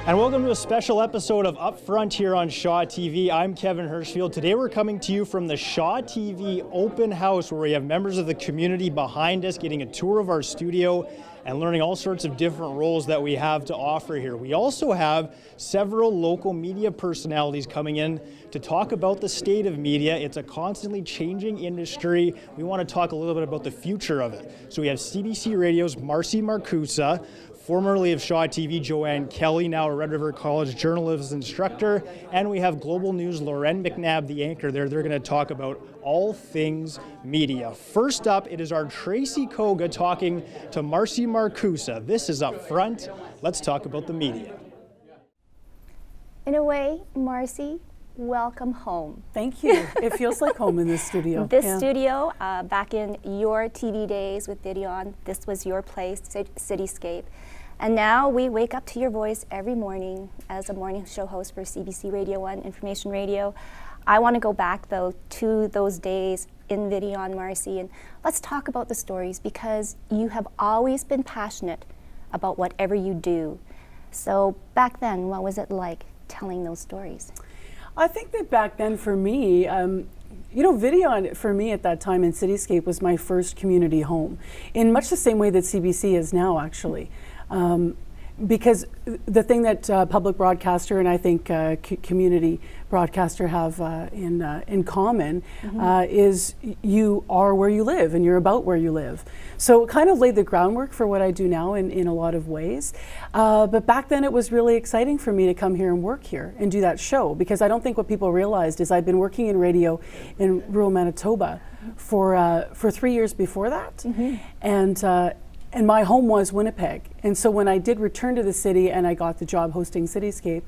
And welcome to a special episode of Upfront here on Shaw TV. I'm Kevin Hirschfield. Today we're coming to you from the Shaw TV open house where we have members of the community behind us getting a tour of our studio and learning all sorts of different roles that we have to offer here. We also have several local media personalities coming in to talk about the state of media. It's a constantly changing industry. We want to talk a little bit about the future of it. So we have CBC Radio's Marcy Markusa, formerly of Shaw TV, Joanne Kelly, now a Red River College journalism instructor, and we have Global News' Lauren McNabb, the anchor there. They're going to talk about all things media. First up, it is our Tracy Koga talking to Marcy Markusa. This is Upfront. Let's talk about the media. In a way, Marcy, welcome home. Thank you. It feels like home in this studio. This studio, back in your TV days with Video On, this was your place, Cityscape. And now we wake up to your voice every morning as a morning show host for CBC Radio One, Information Radio. I want to go back, though, to those days in Video On, Marcy, and let's talk about the stories because you have always been passionate about whatever you do. So back then, what was it like telling those stories? I think that back then for me, Video On for me at that time in Cityscape was my first community home in much the same way that CBC is now, actually. Because the thing that public broadcaster and I think community broadcaster have in common is you are where you live and you're about where you live. So it kind of laid the groundwork for what I do now in a lot of ways. But back then it was really exciting for me to come here and work here and do that show because I don't think what people realized is I'd been working in radio in rural Manitoba for 3 years before that. And my home was Winnipeg. And so when I did return to the city and I got the job hosting Cityscape,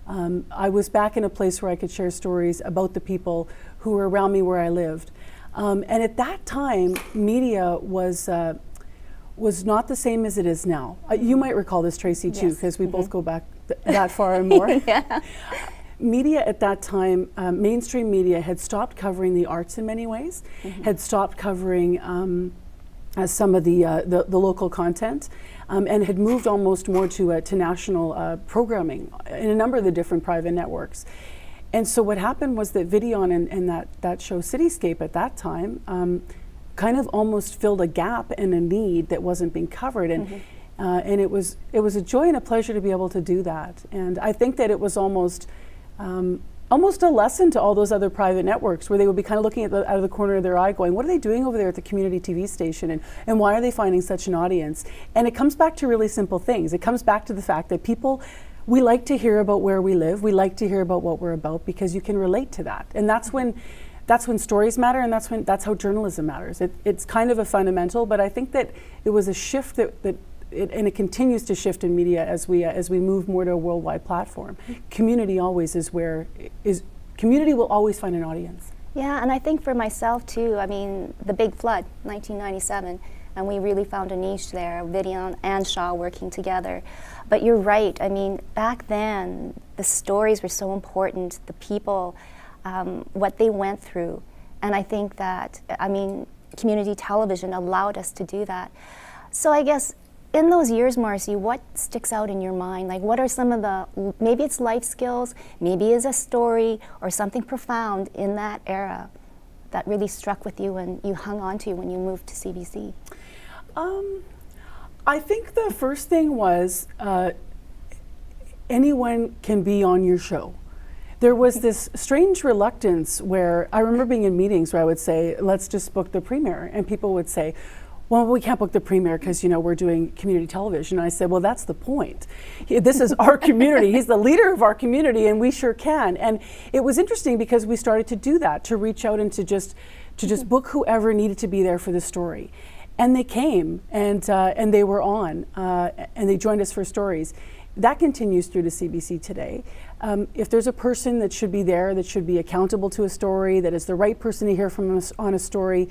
I was back in a place where I could share stories about the people who were around me where I lived. And at that time, media was not the same as it is now. You might recall this, Tracy, too, because we both go back that far and more. Yeah. Media at that time, mainstream media had stopped covering the arts in many ways, had stopped covering some of the local content, and had moved almost more to national programming in a number of the different private networks. And so what happened was that Video On and that show Cityscape at that time kind of almost filled a gap and a need that wasn't being covered. And it was a joy and a pleasure to be able to do that. And I think that it was almost a lesson to all those other private networks where they would be kind of looking out of the corner of their eye going, what are they doing over there at the community TV station and why are they finding such an audience? And it comes back to really simple things. It comes back to the fact that we like to hear about where we live. We like to hear about what we're about because you can relate to that. And that's when stories matter and that's how journalism matters. It's kind of a fundamental, but I think that it was a shift and it continues to shift in media as we move more to a worldwide platform. Community will always find an audience. Yeah, and I think for myself too, I mean, the big flood, 1997, and we really found a niche there, Video and Shaw working together. But you're right, I mean, back then, the stories were so important, the people, what they went through. And I think that, community television allowed us to do that. So I guess, in those years, Marcy, what sticks out in your mind? Like, what are some of maybe it's life skills, maybe it's a story or something profound in that era that really struck with you and you hung on to when you moved to CBC? I think the first thing was anyone can be on your show. There was this strange reluctance where I remember being in meetings where I would say, let's just book the premiere. And people would say, well, we can't book the premiere because, we're doing community television. And I said, well, that's the point. This is our community. He's the leader of our community, and we sure can. And it was interesting because we started to do that, to reach out and to just book whoever needed to be there for the story. And they came, and they were on, and they joined us for stories. That continues through to CBC today. If there's a person that should be there, that should be accountable to a story, that is the right person to hear from us on a story,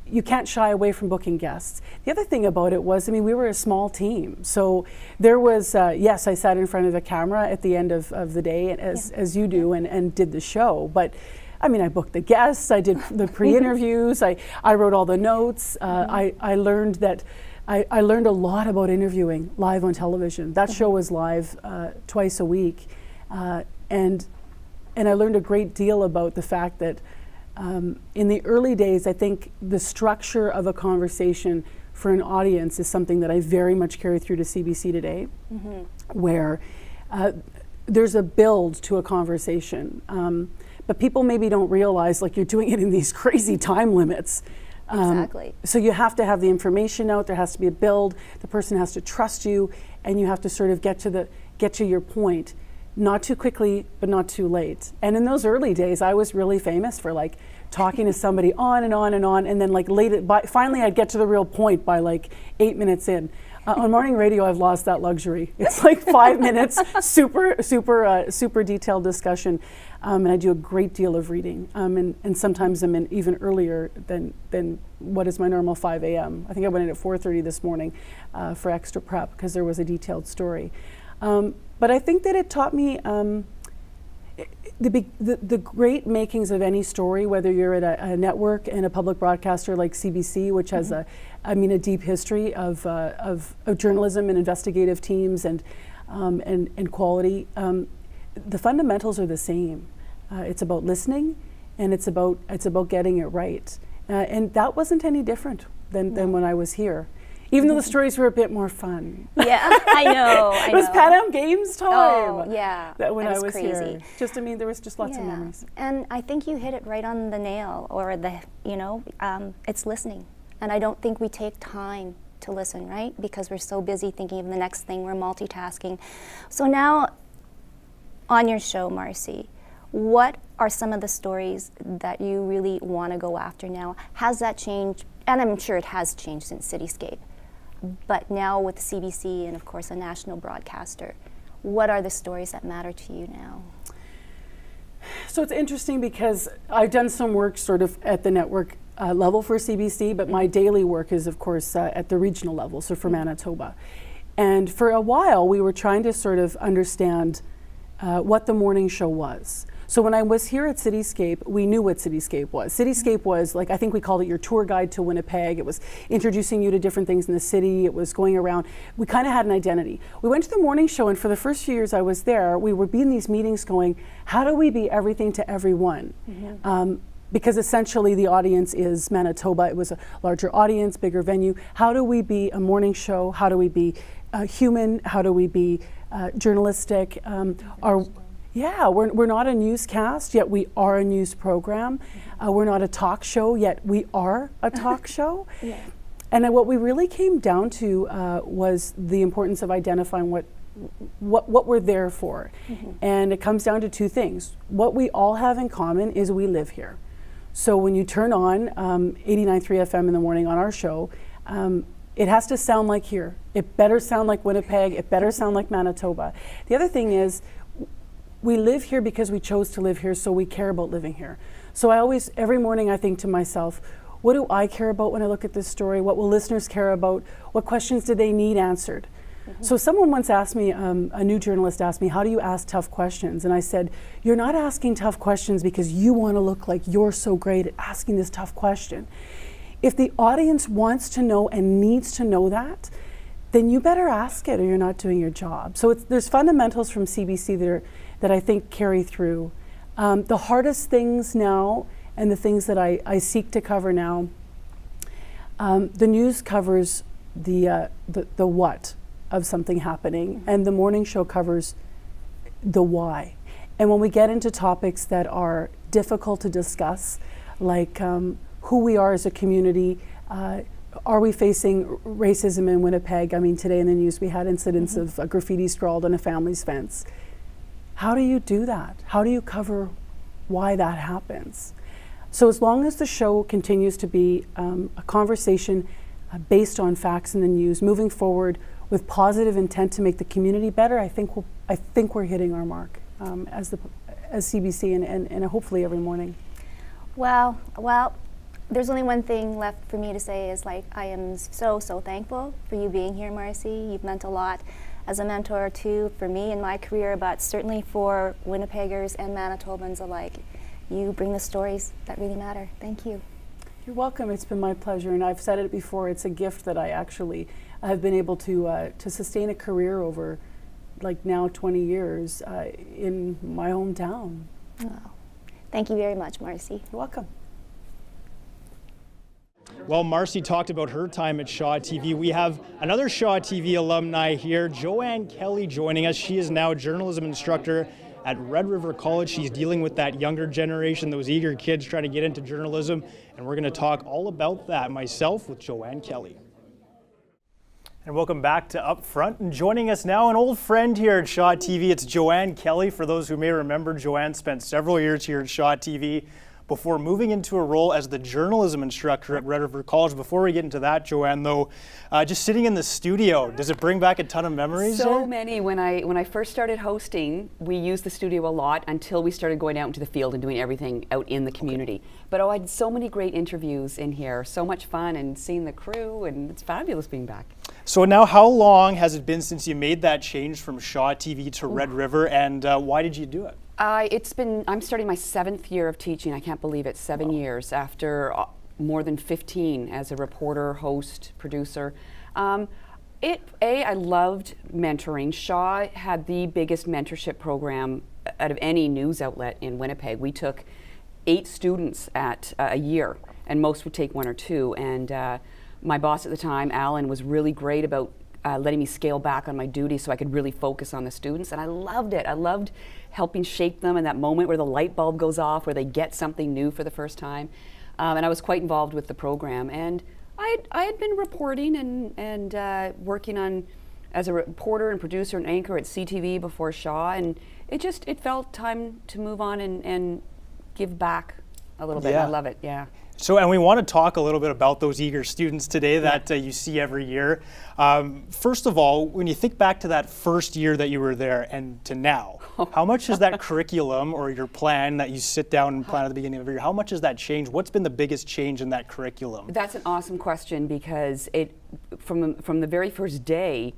you can't shy away from booking guests. The other thing about it was, we were a small team. So there was, yes, I sat in front of the camera at the end of the day as you do and did the show. But I mean, I booked the guests, I did the pre-interviews, I wrote all the notes. I learned that I learned a lot about interviewing live on television. That show was live twice a week, and I learned a great deal about the fact that in the early days, I think the structure of a conversation for an audience is something that I very much carry through to CBC today, where there's a build to a conversation. But people maybe don't realize, like, you're doing it in these crazy time limits. Exactly. So you have to have the information out, there has to be a build, the person has to trust you, and you have to sort of get to your point. Not too quickly, but not too late. And in those early days, I was really famous for like talking to somebody on and on and on, and then like finally I'd get to the real point by like 8 minutes in. On morning radio, I've lost that luxury. It's like 5 minutes, super detailed discussion, and I do a great deal of reading. And sometimes I'm in even earlier than what is my normal 5 a.m. I think I went in at 4:30 this morning for extra prep because there was a detailed story. But I think that it taught me the great makings of any story, whether you're at a network and a public broadcaster like CBC, which has a deep history of journalism and investigative teams and quality. The fundamentals are the same. It's about listening, and it's about getting it right. And that wasn't any different than when I was here. Even though the stories were a bit more fun. Yeah, I know. It was Pan Am Games time. Oh, yeah. When I was crazy. here. There was just lots of memories. And I think you hit it right on the nail, or it's listening. And I don't think we take time to listen, right? Because we're so busy thinking of the next thing, we're multitasking. So now, on your show, Marcy, what are some of the stories that you really want to go after now? Has that changed? And I'm sure it has changed since Cityscape. But now with CBC and of course a national broadcaster, what are the stories that matter to you now? So it's interesting because I've done some work sort of at the network level for CBC, but my daily work is of course at the regional level, so for Manitoba. And for a while we were trying to sort of understand what the morning show was. So when I was here at Cityscape, we knew what Cityscape was. Cityscape was, like, I think we called it your tour guide to Winnipeg. It was introducing you to different things in the city. It was going around. We kind of had an identity. We went to the morning show, and for the first few years I was there, we would be in these meetings going, how do we be everything to everyone? Because essentially the audience is Manitoba. It was a larger audience, bigger venue. How do we be a morning show? How do we be human? How do we be journalistic? We're not a newscast, yet we are a news program. We're not a talk show, yet we are a talk show. Yeah. And what we really came down to was the importance of identifying what we're there for. And it comes down to two things. What we all have in common is we live here. So when you turn on 89.3 FM in the morning on our show, it has to sound like here. It better sound like Winnipeg. It better sound like Manitoba. The other thing is, we live here because we chose to live here, so we care about living here. So every morning I think to myself, what do I care about when I look at this story? What will listeners care about? What questions do they need answered? So someone once asked me, a new journalist asked me, how do you ask tough questions? And I said, you're not asking tough questions because you want to look like you're so great at asking this tough question. If the audience wants to know and needs to know that, then you better ask it or you're not doing your job. So there's fundamentals from CBC that I think carry through. The hardest things now and the things that I seek to cover now, the news covers the what of something happening, and the morning show covers the why. And when we get into topics that are difficult to discuss, like who we are as a community, are we facing racism in Winnipeg? I mean, today in the news we had incidents of graffiti scrawled on a family's fence. How do you do that? How do you cover why that happens? So as long as the show continues to be a conversation based on facts in the news, moving forward with positive intent to make the community better, I think we're hitting our mark as CBC and hopefully every morning. Well, there's only one thing left for me to say is, like, I am so thankful for you being here, Marcy. You've meant a lot as a mentor too for me in my career, but certainly for Winnipeggers and Manitobans alike. you bring the stories that really matter. Thank you. You're welcome. It's been my pleasure, and I've said it before. It's a gift that I actually have been able to sustain a career over, like now 20 years in my hometown. Oh. Thank you very much, Marcy. You're welcome. Well, Marcy talked about her time at Shaw TV. We have another Shaw TV alumni here, Joanne Kelly, joining us. She is now a journalism instructor at Red River College. She's dealing with that younger generation, those eager kids trying to get into journalism, and we're going to talk all about that myself with Joanne Kelly. And welcome back to Up Front. And joining us now, an old friend here at Shaw TV, it's Joanne Kelly. For those who may remember, Joanne spent several years here at Shaw TV before moving into a role as the journalism instructor at Red River College. Before we get into that, Joanne, though, just sitting in the studio, does it bring back a ton of memories? So there? many. When I first started hosting, we used the studio a lot until we started going out into the field and doing everything out in the community. But I had so many great interviews in here, so much fun, and seeing the crew, and it's fabulous being back. So now, how long has it been since you made that change from Shaw TV to Red River, and why did you do it? I'm starting my 7th year of teaching. I can't believe it. 7 years after more than 15 as a reporter, host, producer. I loved mentoring. Shaw had the biggest mentorship program out of any news outlet in Winnipeg. We took 8 students at a year, and most would take 1 or 2. And my boss at the time, Alan, was really great about letting me scale back on my duty so I could really focus on the students, and I loved it. I loved helping shape them in that moment where the light bulb goes off, where they get something new for the first time. And I was quite involved with the program. And I had been reporting and working on as a reporter and producer and anchor at CTV before Shaw, and it felt time to move on and give back a little bit. Yeah. I love it, yeah. So, and we want to talk a little bit about those eager students today that you see every year. First of all, when you think back to that first year that you were there and to now, how much has that curriculum or your plan that you sit down and plan at the beginning of the year, how much has that changed? What's been the biggest change in that curriculum? That's an awesome question, because from the very first day,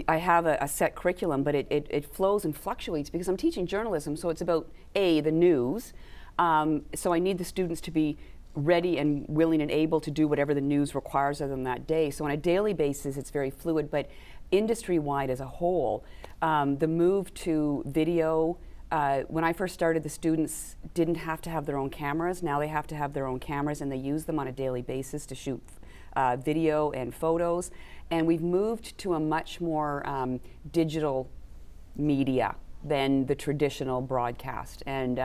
I have a set curriculum, but it flows and fluctuates because I'm teaching journalism, so it's about the news. So I need the students to be ready and willing and able to do whatever the news requires of them that day. So on a daily basis, it's very fluid, but industry-wide as a whole, the move to video, when I first started, the students didn't have to have their own cameras. Now they have to have their own cameras, and they use them on a daily basis to shoot video and photos. And we've moved to a much more digital media than the traditional broadcast. And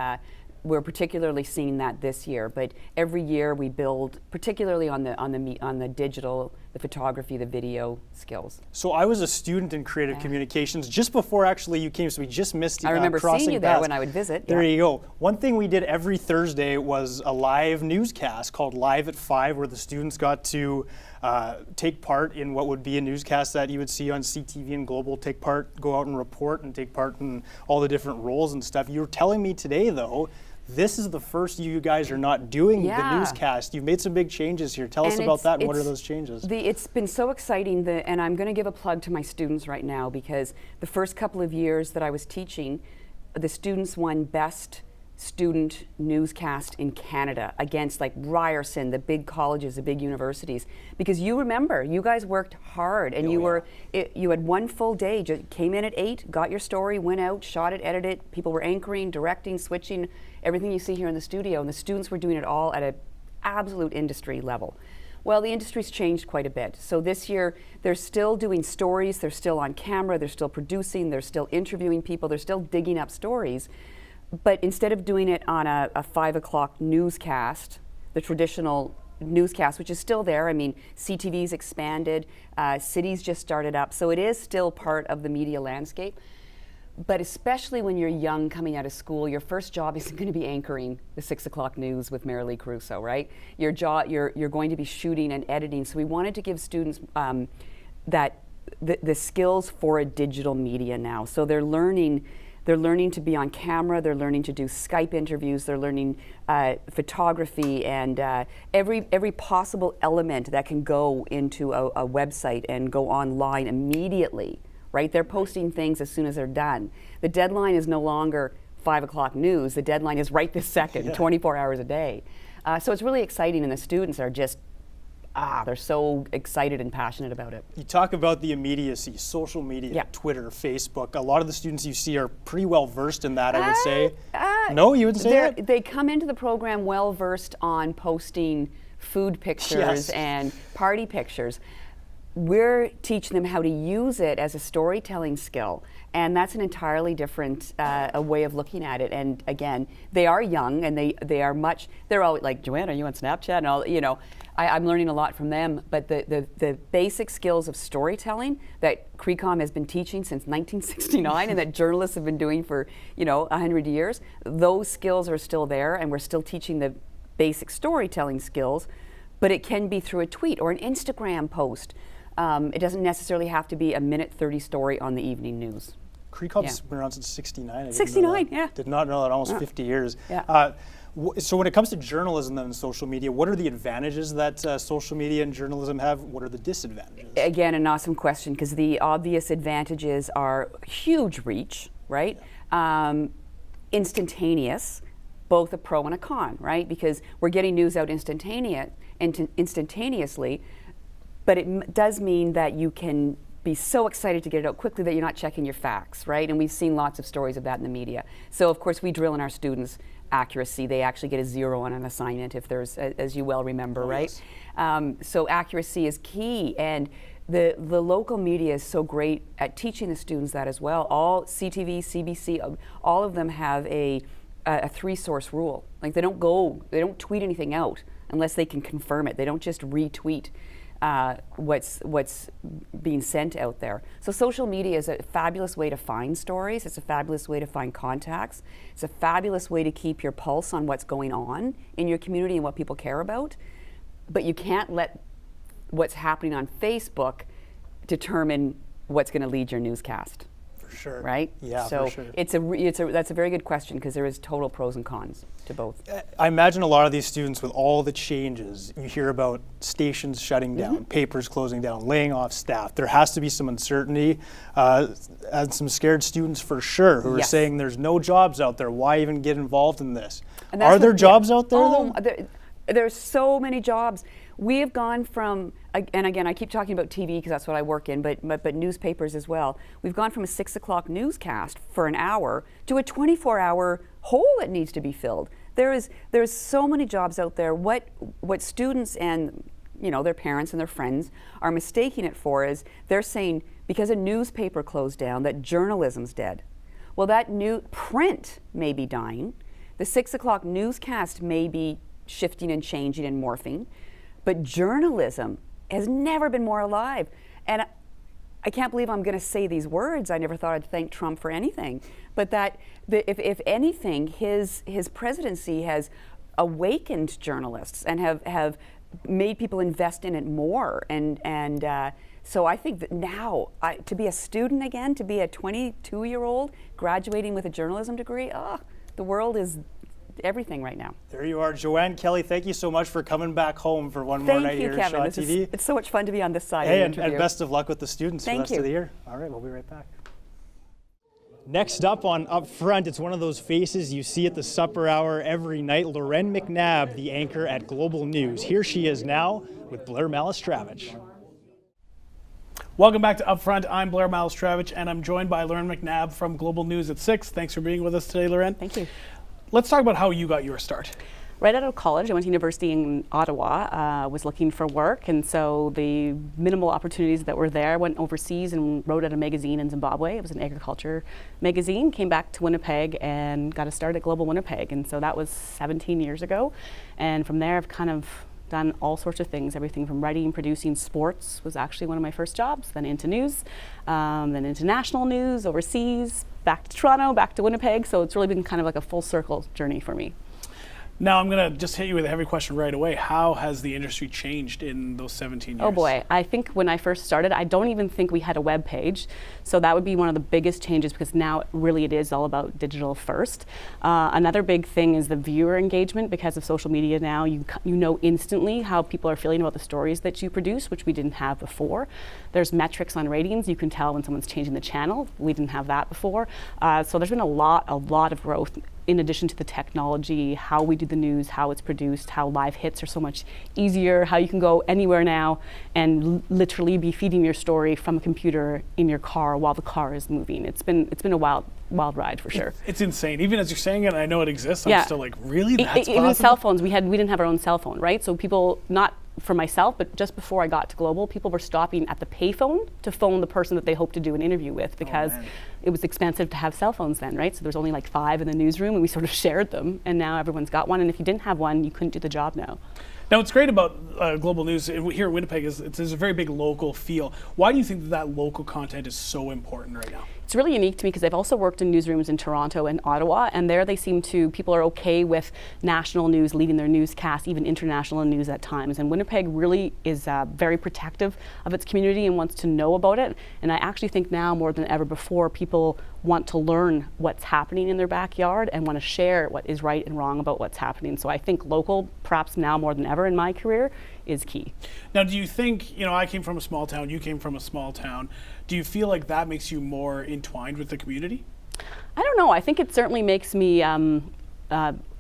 we're particularly seeing that this year, but every year we build, particularly on the digital, the photography, the video skills. So I was a student in creative communications just before actually you came, so we just missed you. I remember seeing you there paths. when I would visit. There you go. One thing we did every Thursday was a live newscast called Live at 5, where the students got to take part in what would be a newscast that you would see on CTV and Global, go out and report and take part in all the different roles and stuff. You were telling me today, though, this is the first you guys are not doing the newscast. You've made some big changes here. Tell us about that and what are those changes? It's been so exciting, and I'm going to give a plug to my students right now, because the first couple of years that I was teaching, the students won Best Student Newscast in Canada against like Ryerson, the big colleges, the big universities. Because you remember, you guys worked hard, and you had one full day, just came in at 8, got your story, went out, shot it, edited it, people were anchoring, directing, switching, everything you see here in the studio, and the students were doing it all at an absolute industry level. Well, the industry's changed quite a bit. So this year, they're still doing stories, they're still on camera, they're still producing, they're still interviewing people, they're still digging up stories. But instead of doing it on a 5 o'clock newscast, the traditional newscast, which is still there, I mean, CTV's expanded, City's just started up, so it is still part of the media landscape. But especially when you're young coming out of school, your first job isn't going to be anchoring the 6 o'clock news with Marilee Crusoe, right? You're going to be shooting and editing. So we wanted to give students the skills for a digital media now. So they're learning to be on camera, they're learning to do Skype interviews, they're learning photography and every possible element that can go into a website and go online immediately. Right? They're posting things as soon as they're done. The deadline is no longer 5 o'clock news. The deadline is right this second, 24 hours a day. So it's really exciting, and the students are just, they're so excited and passionate about it. You talk about the immediacy, social media, Twitter, Facebook. A lot of the students you see are pretty well versed in that, I would say. No, you wouldn't say that? They come into the program well versed on posting food pictures and party pictures. We're teaching them how to use it as a storytelling skill, and that's an entirely different a way of looking at it. And again, they are young, and they're all like, Joanne, are you on Snapchat? And all, you know, I'm learning a lot from them. But the basic skills of storytelling that CRECOM has been teaching since 1969, and that journalists have been doing for 100 years, those skills are still there, and we're still teaching the basic storytelling skills. But it can be through a tweet or an Instagram post. It doesn't necessarily have to be a minute 30 story on the evening news. CRECOM's been around since 69. 69, yeah. Did not know that, almost 50 years. Yeah. So when it comes to journalism and social media, what are the advantages that social media and journalism have? What are the disadvantages? Again, an awesome question, because the obvious advantages are huge reach, right? Instantaneous, both a pro and a con, right? Because we're getting news out instantaneously, but it does mean that you can be so excited to get it out quickly that you're not checking your facts, right? And we've seen lots of stories of that in the media. So of course we drill in our students' accuracy. They actually get a 0 on an assignment if there's, as you well remember, right? Yes. So accuracy is key, and the local media is so great at teaching the students that as well. All CTV, CBC, all of them have a 3-source rule. Like they don't tweet anything out unless they can confirm it. They don't just retweet what's being sent out there. So social media is a fabulous way to find stories. It's a fabulous way to find contacts. It's a fabulous way to keep your pulse on what's going on in your community and what people care about. But you can't let what's happening on Facebook determine what's going to lead your newscast. For sure. Right? Yeah, so for sure. That's a very good question, because there is total pros and cons to both. I imagine a lot of these students, with all the changes, you hear about stations shutting down, papers closing down, laying off staff. There has to be some uncertainty, and some scared students for sure who are saying there's no jobs out there. Why even get involved in this? Are there jobs out there though? There's so many jobs. We have gone from, and again, I keep talking about TV because that's what I work in, but newspapers as well. We've gone from a 6 o'clock newscast for an hour to a 24-hour hole that needs to be filled. There's so many jobs out there. What students and their parents and their friends are mistaking it for is they're saying because a newspaper closed down that journalism's dead. Well, that new print may be dying. The 6 o'clock newscast may be shifting and changing and morphing, but journalism has never been more alive. And I can't believe I'm going to say these words. I never thought I'd thank Trump for anything. But if anything, his presidency has awakened journalists and have made people invest in it more. And so I think that now, to be a student again, to be a 22-year-old graduating with a journalism degree, the world is everything right now. There you are, Joanne Kelly. Thank you so much for coming back home for one more night here at Shaw TV. It's so much fun to be on this side. Hey, and best of luck with the students for the rest of the year. All right, we'll be right back. Next up on Up Front, it's one of those faces you see at the supper hour every night. Lauren McNabb, the anchor at Global News. Here she is now with Blair Malazdrewich. Welcome back to Up Front. I'm Blair Malazdrewich, and I'm joined by Lauren McNabb from Global News at 6. Thanks for being with us today, Lauren. Thank you. Let's talk about how you got your start. Right out of college, I went to university in Ottawa, was looking for work, and so the minimal opportunities that were there, I went overseas and wrote at a magazine in Zimbabwe. It was an agriculture magazine, came back to Winnipeg and got a start at Global Winnipeg, and so that was 17 years ago. And from there, I've kind of done all sorts of things, everything from writing, producing. Sports was actually one of my first jobs, then into news, then into national news, overseas, back to Toronto, back to Winnipeg, so it's really been kind of like a full circle journey for me. Now I'm going to just hit you with a heavy question right away. How has the industry changed in those 17 years? Oh boy, I think when I first started, I don't even think we had a web page. So that would be one of the biggest changes, because now really it is all about digital first. Another big thing is the viewer engagement. Because of social media now, you know instantly how people are feeling about the stories that you produce, which we didn't have before. There's metrics on ratings. You can tell when someone's changing the channel. We didn't have that before. So there's been a lot of growth, in addition to the technology, how we do the news, how it's produced, how live hits are so much easier, how you can go anywhere now and literally be feeding your story from a computer in your car while the car is moving. It's been a wild ride for sure. It's insane. Even as you're saying it, I know it exists. I'm still like, really? That's possible? Even cell phones, we didn't have our own cell phone, right? So people, not for myself, but just before I got to Global, people were stopping at the payphone to phone the person that they hoped to do an interview with, because it was expensive to have cell phones then, right? So there was only like 5 in the newsroom, and we sort of shared them, and now everyone's got one, and if you didn't have one, you couldn't do the job now. Now, what's great about Global News here in Winnipeg is there's a very big local feel. Why do you think that local content is so important right now? It's really unique to me because I've also worked in newsrooms in Toronto and Ottawa, and there people are okay with national news leading their newscast, even international news at times. And Winnipeg really is very protective of its community and wants to know about it. And I actually think now more than ever before, people want to learn what's happening in their backyard and want to share what is right and wrong about what's happening. So I think local, perhaps now more than ever in my career, is key. Now, do you think, I came from a small town, you came from a small town, do you feel like that makes you more entwined with the community? I don't know. I think it certainly makes me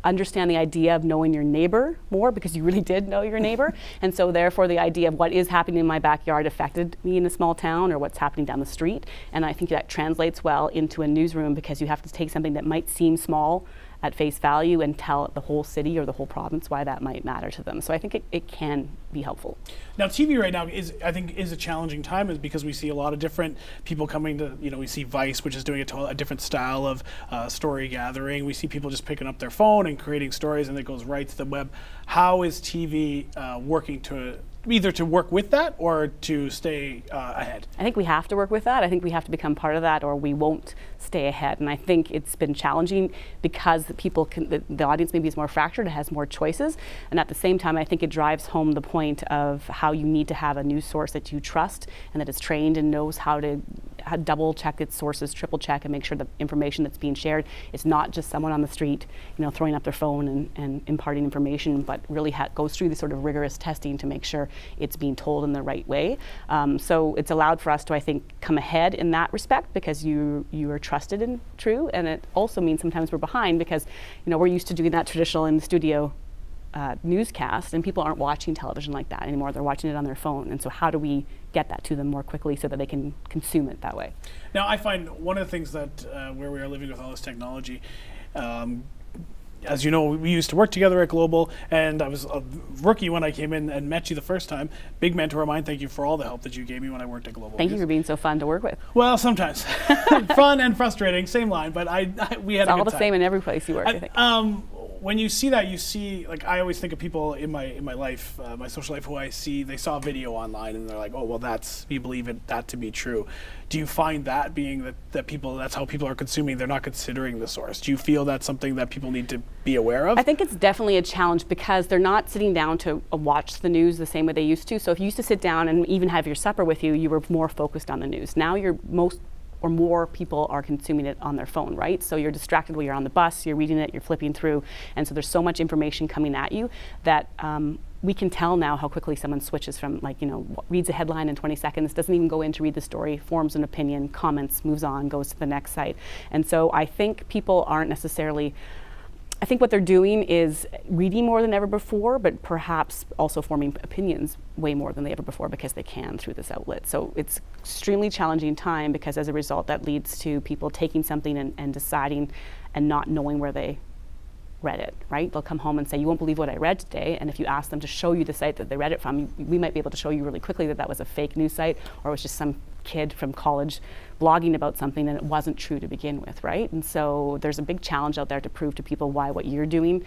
understand the idea of knowing your neighbor more, because you really did know your neighbor. And so therefore the idea of what is happening in my backyard affected me in a small town, or what's happening down the street. And I think that translates well into a newsroom, because you have to take something that might seem small at face value and tell the whole city or the whole province why that might matter to them. So I think it can be helpful. Now, TV right now is a challenging time, is because we see a lot of different people coming to, we see Vice, which is doing a different style of story gathering. We see people just picking up their phone and creating stories, and it goes right to the web. How is TV working to either to work with that or to stay ahead? I think we have to work with that. I think we have to become part of that, or we won't stay ahead. And I think it's been challenging because the audience maybe is more fractured, it has more choices. And at the same time, I think it drives home the point of how you need to have a news source that you trust and that is trained and knows how to double check its sources, triple check, and make sure the information that's being shared is not just someone on the street, throwing up their phone and imparting information, but really goes through the sort of rigorous testing to make sure it's being told in the right way. So it's allowed for us to, I think, come ahead in that respect, because you are trusted and true. And it also means sometimes we're behind, because we're used to doing that traditional in the studio newscast, and people aren't watching television like that anymore. They're watching it on their phone. And so how do we get that to them more quickly so that they can consume it that way? Now, I find one of the things that where we are living with all this technology, as you know, we used to work together at Global, and I was a rookie when I came in and met you the first time. Big mentor of mine. Thank you for all the help that you gave me when I worked at Global. Thank you for being so fun to work with. Well, sometimes. Fun and frustrating, same line, but we had a good time. It's all the same in every place you work, I think. When you see that, I always think of people in my life, my social life, who they saw a video online and they're like, oh, well, you believe that to be true. Do you find that being that people, that's how people are consuming, they're not considering the source? Do you feel that's something that people need to be aware of? I think it's definitely a challenge, because they're not sitting down to watch the news the same way they used to. So if you used to sit down and even have your supper with you were more focused on the news. Now more people are consuming it on their phone, right? So you're distracted while you're on the bus, you're reading it, you're flipping through, and so there's so much information coming at you that we can tell now how quickly someone switches from, reads a headline in 20 seconds, doesn't even go in to read the story, forms an opinion, comments, moves on, goes to the next site. And so I think people aren't necessarily, I think what they're doing is reading more than ever before, but perhaps also forming opinions way more than they ever before, because they can through this outlet. So it's extremely challenging time, because as a result that leads to people taking something and deciding and not knowing where they read it, right? They'll come home and say, you won't believe what I read today. And if you ask them to show you the site that they read it from, we might be able to show you really quickly that was a fake news site, or it was just some kid from college blogging about something and it wasn't true to begin with, right? And so there's a big challenge out there to prove to people why what you're doing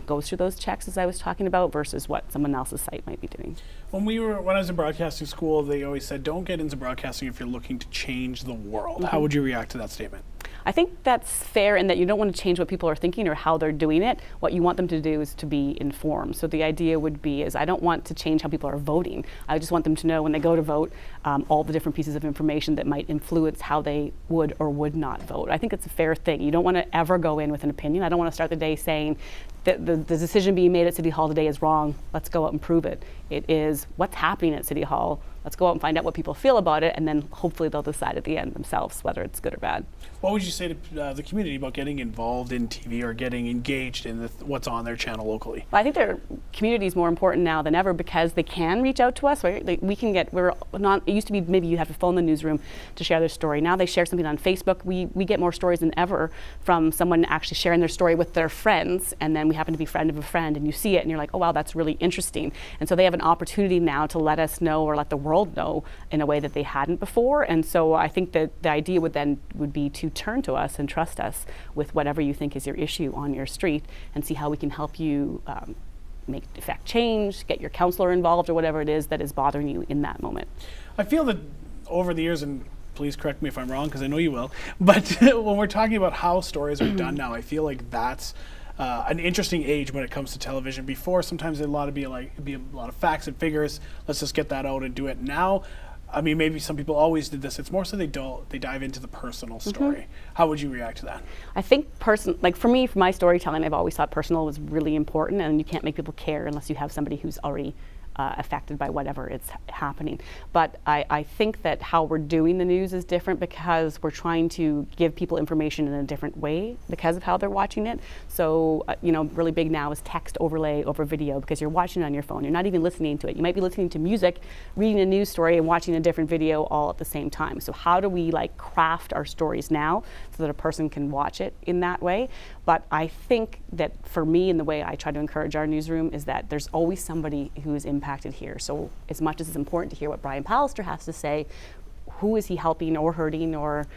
goes through those checks, as I was talking about, versus what someone else's site might be doing. When I was in broadcasting school, they always said, don't get into broadcasting if you're looking to change the world. Mm-hmm. How would you react to that statement? I think that's fair in that you don't want to change what people are thinking or how they're doing it. What you want them to do is to be informed. So the idea would be is I don't want to change how people are voting. I just want them to know when they go to vote all the different pieces of information that might influence how they would or would not vote. I think it's a fair thing. You don't want to ever go in with an opinion. I don't want to start the day saying that the decision being made at City Hall today is wrong. Let's go out and prove it. It is what's happening at City Hall. Let's go out and find out what people feel about it, and then hopefully they'll decide at the end themselves whether it's good or bad. What would you say to the community about getting involved in TV or getting engaged in what's on their channel locally? I think their community is more important now than ever because they can reach out to us. Right? We can get, it used to be maybe you have to phone the newsroom to share their story. Now they share something on Facebook. We get more stories than ever from someone actually sharing their story with their friends, and then we happen to be friend of a friend, and you see it and you're like, oh wow, that's really interesting. And so they have an opportunity now to let us know or let the world know in a way that they hadn't before. And so I think that the idea would be to turn to us and trust us with whatever you think is your issue on your street and see how we can help you affect change, get your counselor involved or whatever it is that is bothering you in that moment. I feel that over the years, and please correct me if I'm wrong because I know you will, but when we're talking about how stories are done now, I feel like that's an interesting age when it comes to television. Before, sometimes it'd be a lot of facts and figures. Let's just get that out and do it. Now, I mean, maybe some people always did this. It's more so they dive into the personal story. How would you react to that? I think for me, for my storytelling, I've always thought personal was really important, and you can't make people care unless you have somebody who's already affected by whatever is happening. But I think that how we're doing the news is different because we're trying to give people information in a different way because of how they're watching it. So, really big now is text overlay over video because you're watching it on your phone. You're not even listening to it. You might be listening to music, reading a news story, and watching a different video all at the same time. So how do we craft our stories now so that a person can watch it in that way? But I think that for me, and the way I try to encourage our newsroom is that there's always somebody who is impacted here. So as much as it's important to hear what Brian Pallister has to say, who is he helping or hurting or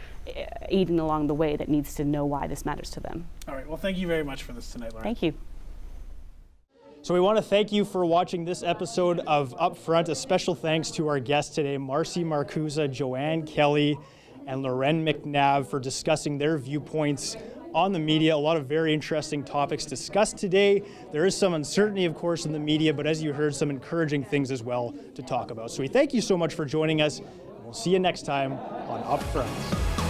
aiding along the way that needs to know why this matters to them? All right. Well, thank you very much for this tonight, Lauren. Thank you. So we want to thank you for watching this episode of Upfront. A special thanks to our guests today, Marcy Markusa, Joanne Kelly, and Lauren McNabb for discussing their viewpoints on the media. A lot of very interesting topics discussed today. There is some uncertainty, of course, in the media, but as you heard, some encouraging things as well to talk about. So we thank you so much for joining us, and we'll see you next time on Upfront.